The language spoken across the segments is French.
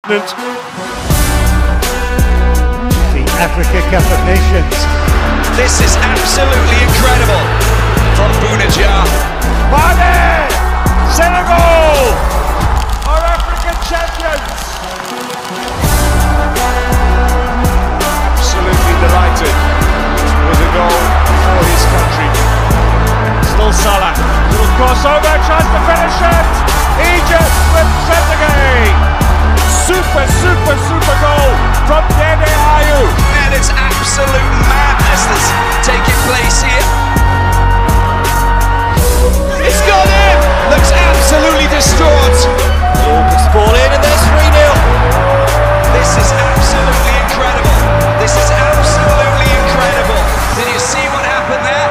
The Africa Cup of Nations. This is absolutely incredible from Bounedjah. Mane! Senegal are African champions. Absolutely delighted with a goal for his country. Still Salah. Little crossover, tries to finish it. Egypt with Trezeguet. Super goal from Dede Ayew. And it's absolute madness that's taking place here. It's gone in! Looks absolutely distraught. Puts the ball in and there's 3-0. This is absolutely incredible. This is absolutely incredible. Did you see what happened there?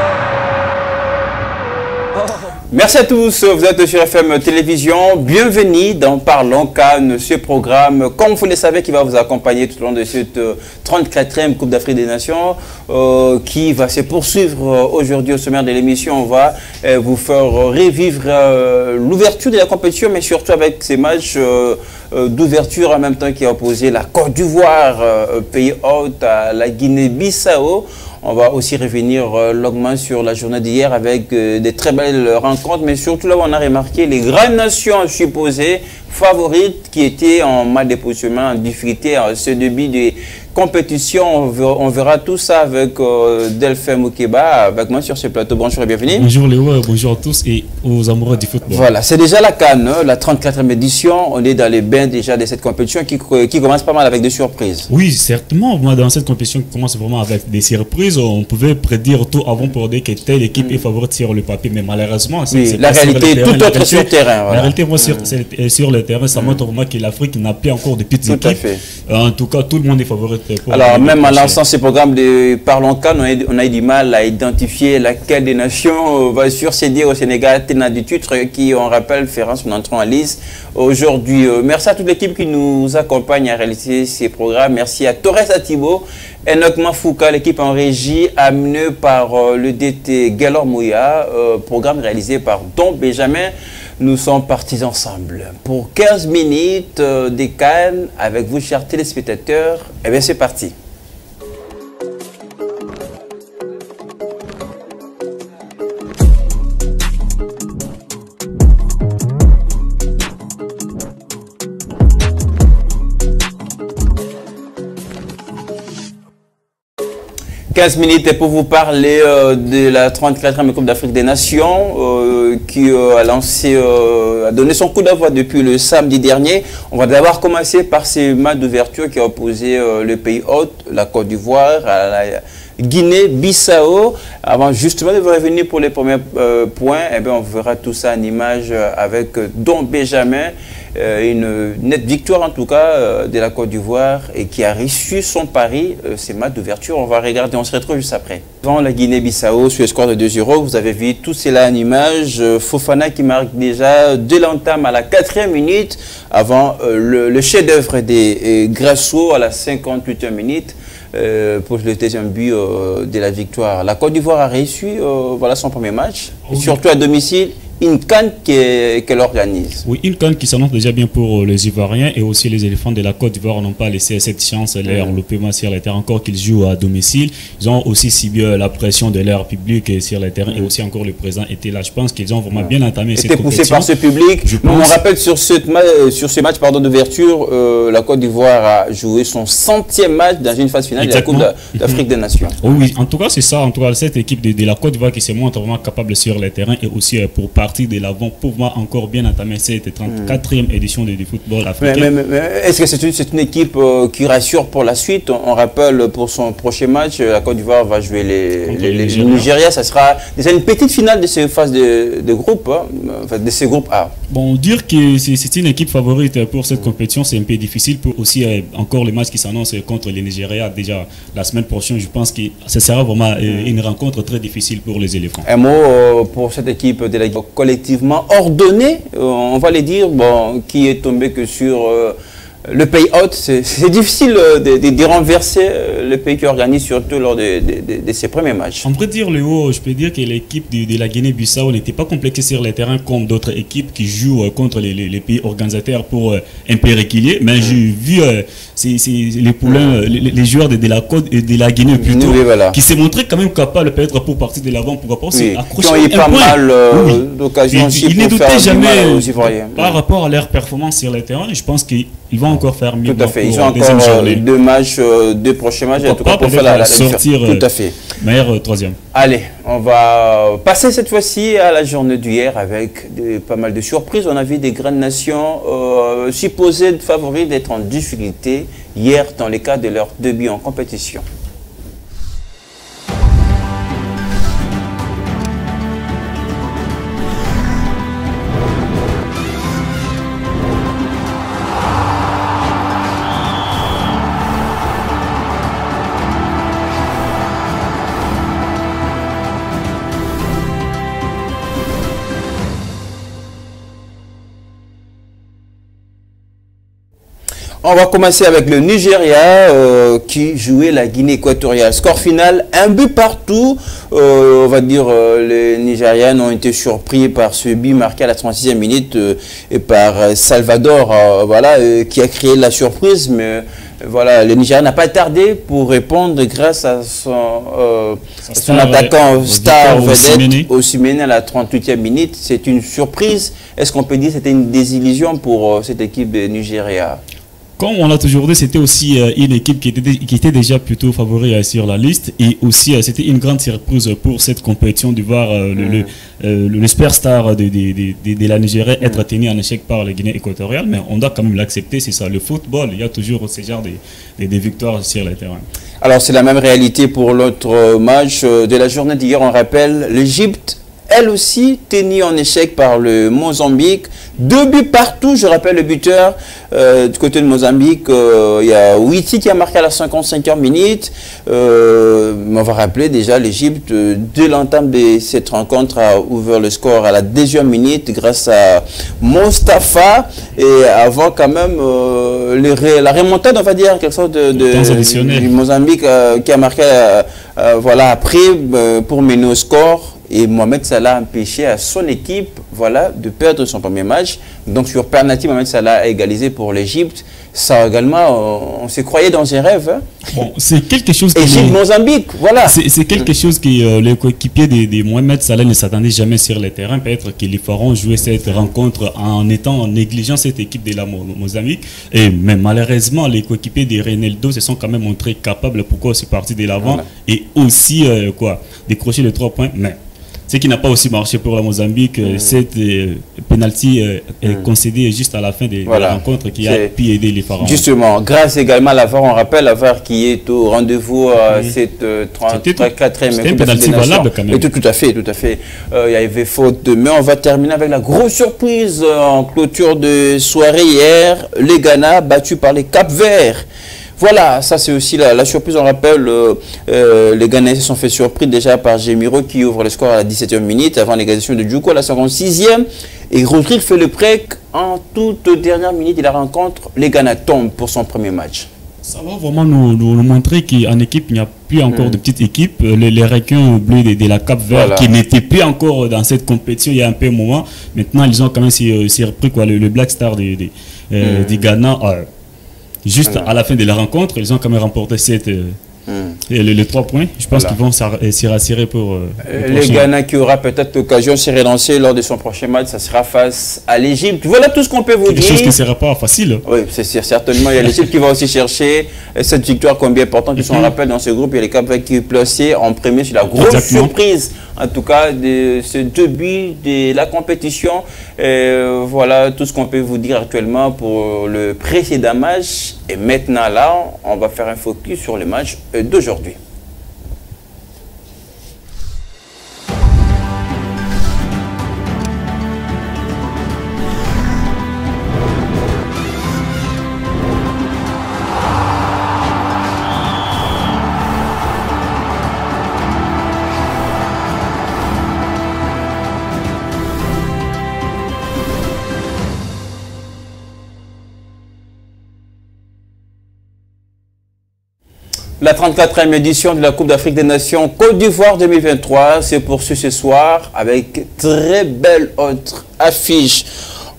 Merci à tous, vous êtes sur FM Télévision, bienvenue dans Parlons Cannes, ce programme, comme vous le savez, qui va vous accompagner tout au long de cette 34e Coupe d'Afrique des Nations, qui va se poursuivre aujourd'hui au sommaire de l'émission. On va vous faire revivre l'ouverture de la compétition, mais surtout avec ces matchs d'ouverture en même temps qui a opposé la Côte d'Ivoire, pays hôte, à la Guinée-Bissau. On va aussi revenir longuement sur la journée d'hier avec des très belles rencontres, mais surtout là où on a remarqué les grandes nations supposées favorites qui étaient en mal de positionnement, en difficulté à ce début de compétition. On verra tout ça avec Delphin Moukeba, avec moi sur ce plateau. Bonjour et bienvenue. Bonjour Léo, bonjour à tous et aux amoureux du football. Voilà, c'est déjà la CAN, la 34e édition. On est dans les bains déjà de cette compétition qui commence pas mal avec des surprises. Oui, certainement. Moi, dans cette compétition qui commence vraiment avec des surprises, on pouvait prédire tout avant pour dire que telle équipe est favorite sur le papier, mais malheureusement, oui, la réalité est tout autre sur le terrain. Voilà. La réalité, moi, sur le terrain, ça montre vraiment que l'Afrique n'a pas encore de petites équipes. En tout cas, tout le monde est favori. Alors, même en lançant ce programme de Parlons Cannes, on a eu du mal à identifier laquelle des nations va surcéder au Sénégal, tenant du titre qui, on rappelle, fera son entrée en liste aujourd'hui. Merci à toute l'équipe qui nous accompagne à réaliser ces programmes. Merci à Torres Atibo, Enoch Mafouka, l'équipe en régie, amenée par le DT Galor Mouya, programme réalisé par Don Benjamin. Nous sommes partis ensemble pour 15 minutes des Cannes avec vous, chers téléspectateurs. Eh bien, c'est parti. Minutes pour vous parler de la 34e Coupe d'Afrique des Nations qui a donné son coup d'envoi depuis le samedi dernier. On va d'abord commencer par ces matchs d'ouverture qui ont opposé le pays hôte, la Côte d'Ivoire, à la Guinée-Bissau. Avant justement de revenir pour les premiers points, eh bien, on verra tout ça en image avec Don Benjamin. Une nette victoire en tout cas de la Côte d'Ivoire et qui a reçu son pari, ces matchs d'ouverture. On va regarder, on se retrouve juste après. Devant la Guinée-Bissau sur le score de 2-0, vous avez vu tout cela en image. Fofana qui marque déjà de l'entame à la 4e minute avant le chef-d'œuvre des Grasso à la 58e minute. Pour le deuxième but de la victoire. La Côte d'Ivoire a réussi voilà son premier match, et surtout à domicile. Une CAN qu'elle organise. Oui, une CAN qui s'annonce déjà bien pour les Ivoiriens et aussi les éléphants de la Côte d'Ivoire n'ont pas laissé cette chance leur loupement sur les terrains encore qu'ils jouent à domicile. Ils ont aussi subi la pression de leur public sur les terrains et aussi encore le président était là. Je pense qu'ils ont vraiment bien entamé cette compétition. Été poussé par ce public. On rappelle sur ce match d'ouverture, la Côte d'Ivoire a joué son 100e match dans une phase finale de la Coupe d'Afrique des Nations. Oui, en tout cas c'est ça. En tout cas cette équipe de la Côte d'Ivoire qui se montre vraiment capable sur les terrains et aussi pour partir de l'avant pour pouvoir encore bien entamer cette 34e édition du football africain. Est-ce que c'est une équipe qui rassure pour la suite? On rappelle pour son prochain match, la Côte d'Ivoire va jouer le Nigeria. Ça sera déjà une petite finale de ces phases de groupe, de ces groupes A. Bon, dire que c'est une équipe favorite pour cette compétition, c'est un peu difficile pour aussi encore les matchs qui s'annoncent contre le Nigeria déjà la semaine prochaine. Je pense que ce sera vraiment une rencontre très difficile pour les éléphants. Un mot pour cette équipe de la collectivement ordonnée, on va les dire, bon, qui est tombé que sur le pays hôte, c'est difficile de renverser le pays qui organise, surtout lors de ses premiers matchs. On pourrait dire, Léo, je peux dire que l'équipe de la Guinée-Bissau n'était pas complexée sur le terrain comme d'autres équipes qui jouent contre les pays organisateurs pour un peu régulier. Mais j'ai vu les poulains, les joueurs de la Côte et de la Guinée plutôt, oui, voilà, qui s'est montré quand même capable peut-être pour partir de l'avant, pourquoi pas aussi accrocher qui ont eu pas mal d'occasions aussi ils ne pour faire doutaient jamais aux Ivoiriens. par rapport à leur performance sur le terrain. Je pense qu'ils vont encore faire mieux. Tout à fait. Ils ont encore deux prochains matchs, en tout cas pour faire la sortir. Tout à fait. Meilleur troisième. Allez, on va passer cette fois-ci à la journée d'hier avec pas mal de surprises. On a vu des grandes nations supposées favoris d'être en difficulté hier dans le cadre de leur début en compétition. On va commencer avec le Nigeria qui jouait la Guinée équatoriale. Score final, un but partout. On va dire les Nigérians ont été surpris par ce but marqué à la 36e minute et par Salvador, qui a créé la surprise. Mais voilà, le Nigeria n'a pas tardé pour répondre grâce à son attaquant star vedette Osimhen à la 38e minute. C'est une surprise. Est-ce qu'on peut dire que c'était une désillusion pour cette équipe de Nigeria? Comme on l'a toujours dit, c'était aussi une équipe qui était déjà plutôt favorable sur la liste. Et aussi, c'était une grande surprise pour cette compétition de voir le superstar de la Nigeria être tenu en échec par la Guinée équatoriale. Mais on doit quand même l'accepter, c'est ça. Le football, il y a toujours ce genre de victoires sur le terrain. Alors, c'est la même réalité pour l'autre match de la journée d'hier. On rappelle, l'Égypte, elle aussi tenue en échec par le Mozambique. 2 buts partout, je rappelle le buteur du côté de Mozambique, il y a Witi qui a marqué à la 55e minute. On va rappeler déjà l'Égypte, dès l'entame de cette rencontre, a ouvert le score à la 2e minute grâce à Mostafa et avant quand même la remontade, on va dire, quelque chose du Mozambique qui a marqué après pour mener au score. Et Mohamed Salah a empêché à son équipe de perdre son premier match. Donc sur penalty, Mohamed Salah a égalisé pour l'Égypte. Ça également, on se croyait dans un rêve. Hein. Bon, c'est quelque chose qui... Égypte-Mozambique, voilà. C'est quelque chose que les coéquipiers de Mohamed Salah ne s'attendaient jamais sur le terrain. Peut-être qu'ils feront jouer cette rencontre en négligeant cette équipe de la Mozambique. Mais malheureusement, les coéquipiers de Ronaldo se sont quand même montrés capables. Pourquoi c'est parti de l'avant et aussi décrocher les 3 points. Mais ce qui n'a pas aussi marché pour la Mozambique, cette penalty est concédée juste à la fin de la rencontre qui a pu aider les Pharaons. Justement, grâce également à la VAR, on rappelle la VAR qui est au rendez-vous à cette 34e. C'était une penalty valable quand même. Tout à fait. Il y avait faute. Mais on va terminer avec la grosse surprise en clôture de soirée hier. Les Ghana battus par les Cap-Verts. Voilà, ça c'est aussi la surprise. On rappelle, les Ghanais se sont fait surprendre déjà par Gemiro qui ouvre le score à la 17e minute avant l'égalisation de Djouko à la 56e. Et Rodrigue fait le break en toute dernière minute de la rencontre. Les Ghana tombent pour son premier match. Ça va vraiment nous montrer qu'en équipe, il n'y a plus encore de petites équipes. Les requins bleus de la Cap-Vert qui n'étaient plus encore dans cette compétition il y a un peu de moment. Maintenant, ils ont quand même repris le Black Star du Ghana. Juste à la fin de la rencontre, ils ont quand même remporté les 3 points. Je pense qu'ils vont s'y rassurer pour le Ghana qui aura peut-être l'occasion de se relancer lors de son prochain match. Ça sera face à l'Égypte. Voilà tout ce qu'on peut vous dire. Quelque chose qui ne sera pas facile. Oui, c'est certainement. Il y a l'Égypte qui va aussi chercher cette victoire combien importante. Ils sont en rappel dans ce groupe. Il y a les Cap-Verts qui est placé en premier sur la grosse surprise. En tout cas, de ce début de la compétition. Voilà tout ce qu'on peut vous dire actuellement pour le précédent match. Et maintenant, là, on va faire un focus sur le match d'aujourd'hui. La 34e édition de la Coupe d'Afrique des Nations Côte d'Ivoire 2023 se poursuit ce soir avec très belle autre affiche.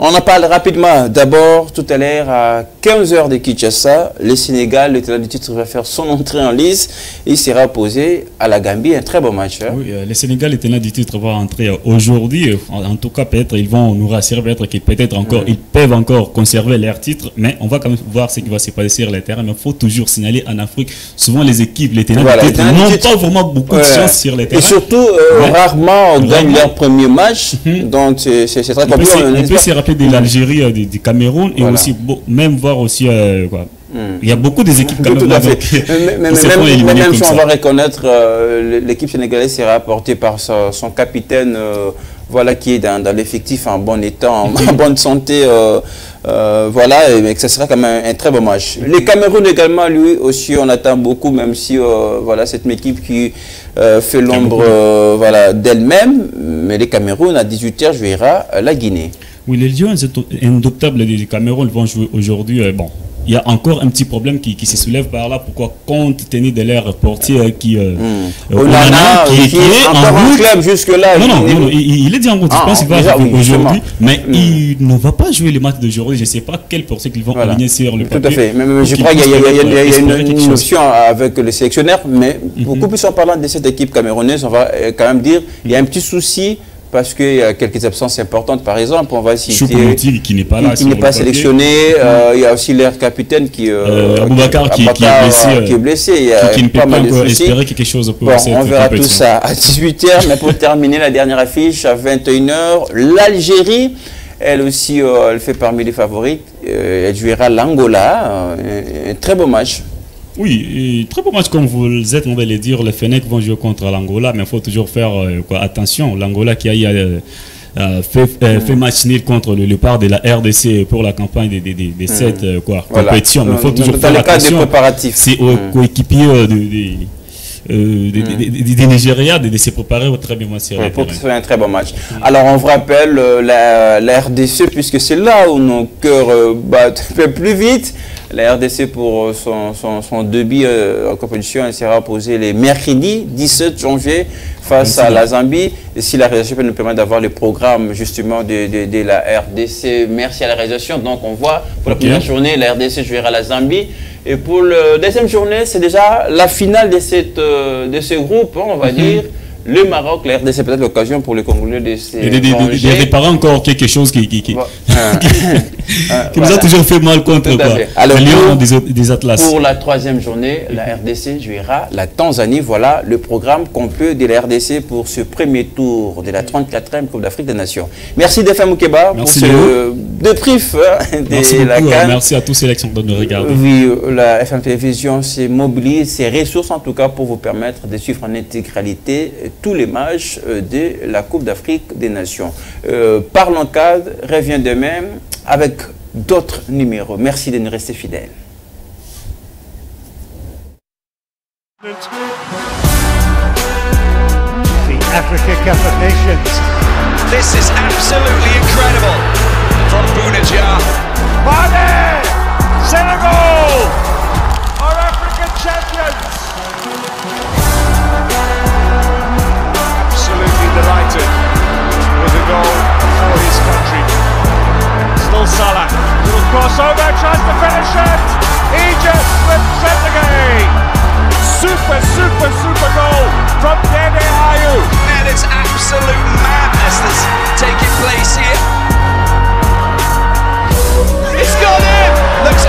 On en parle rapidement. D'abord, tout à l'heure, à 15h de Kinshasa, le Sénégal, le tenant du titre, va faire son entrée en lice. Il sera opposé à la Gambie. Un très bon match. Hein? Oui, le Sénégal, le tenant du titre, va entrer aujourd'hui. En tout cas, peut-être ils vont nous rassurer, peut-être encore, ils peuvent encore conserver leur titre. Mais on va quand même voir ce qui va se passer sur le terrain. Mais il faut toujours signaler en Afrique, souvent les équipes, les tenants du titre n'ont pas vraiment beaucoup de chance sur le terrain. Et surtout, rarement on gagne leur premier match. Donc, c'est très compliqué. On peut se rappeler de l'Algérie, du Cameroun et aussi même voir aussi quoi. Il y a beaucoup des équipes quand même là, donc, même si on va reconnaître l'équipe sénégalaise sera apportée par son capitaine voilà, qui est dans l'effectif en bon état, en bonne santé, voilà, mais que ce sera quand même un très bon match. Le Cameroun également, lui aussi, on attend beaucoup, même si voilà, c'est une équipe qui fait l'ombre voilà, d'elle-même, mais le Cameroun à 18h jouera la Guinée. Oui, les Lions indoctables du Cameroun vont jouer aujourd'hui. Bon, il y a encore un petit problème qui se soulève par là. Pourquoi, compte tenu de l'air portier qui est encore en club jusque-là. Non, il est dit en route. Je pense qu'il va jouer aujourd'hui, mais il ne va pas jouer le match d'aujourd'hui. Je ne sais pas quel portier qu'ils vont aligner sur le papier. Tout à fait. Mais je crois qu'il y a une option avec le sélectionneur, mais beaucoup plus en parlant de cette équipe camerounaise, on va quand même dire il y a un petit souci. Parce qu'il y a quelques absences importantes, par exemple, on va citer qui n'est pas là, qui n'est pas sélectionné. Il y a aussi leur capitaine qui Aboubacar qui est blessé. Il y a qui ne peut pas mal de pas soucis. espérer quelque chose pour cette on verra compétition. tout ça à 18h. Mais pour terminer, la dernière affiche à 21h, l'Algérie, elle aussi, elle fait parmi les favorites. Elle jouera l'Angola. Un très beau match. Oui, très beau match comme vous êtes, on va le dire. Les Fennecs vont jouer contre l'Angola, mais il faut toujours faire attention. L'Angola qui a fait match nul contre le part de la RDC pour la campagne des 7 compétitions. Mais il faut toujours faire attention. C'est aux coéquipiers des Nigeria de se préparer très bien pour que ce soit un très bon match. Alors on vous rappelle la RDC, puisque c'est là où nos cœurs battent un peu plus vite. La RDC pour son début en compétition, elle sera opposée les mercredis 17 janvier face à la Zambie. Et si la réalisation peut nous permettre d'avoir le programme justement de la RDC, merci à la réalisation. Donc on voit pour la première journée, la RDC jouera la Zambie. Et pour la deuxième journée, c'est déjà la finale de ce groupe, on va dire. Le Maroc, la RDC, peut-être l'occasion pour les Congolais de se de réparer encore quelque chose qui nous a toujours fait mal contre Alors, Lyon des Atlas. Pour la troisième journée, la RDC jouera la Tanzanie. Voilà le programme complet de la RDC pour ce premier tour de la 34e Coupe d'Afrique des Nations. Merci Défin Moukeba pour ce débrief de la CAN. Merci à tous ceux qui sont de nous regarder. Oui, la FM Télévision se mobilise ses ressources en tout cas pour vous permettre de suivre en intégralité tous les matchs de la Coupe d'Afrique des Nations. Parlons cadre revient demain avec d'autres numéros. Merci de nous rester fidèles. The Africa Cup of Nations. This is absolutely incredible from Bounedjah. Mane! Senegal are African champions! Absolutely delighted with the goal for his country. Still Salah. Little crossover, tries to finish it. Egypt with Trezeguet. Super goal from Dede Ayew. And it's absolute madness that's taking place here. It's gone in! Looks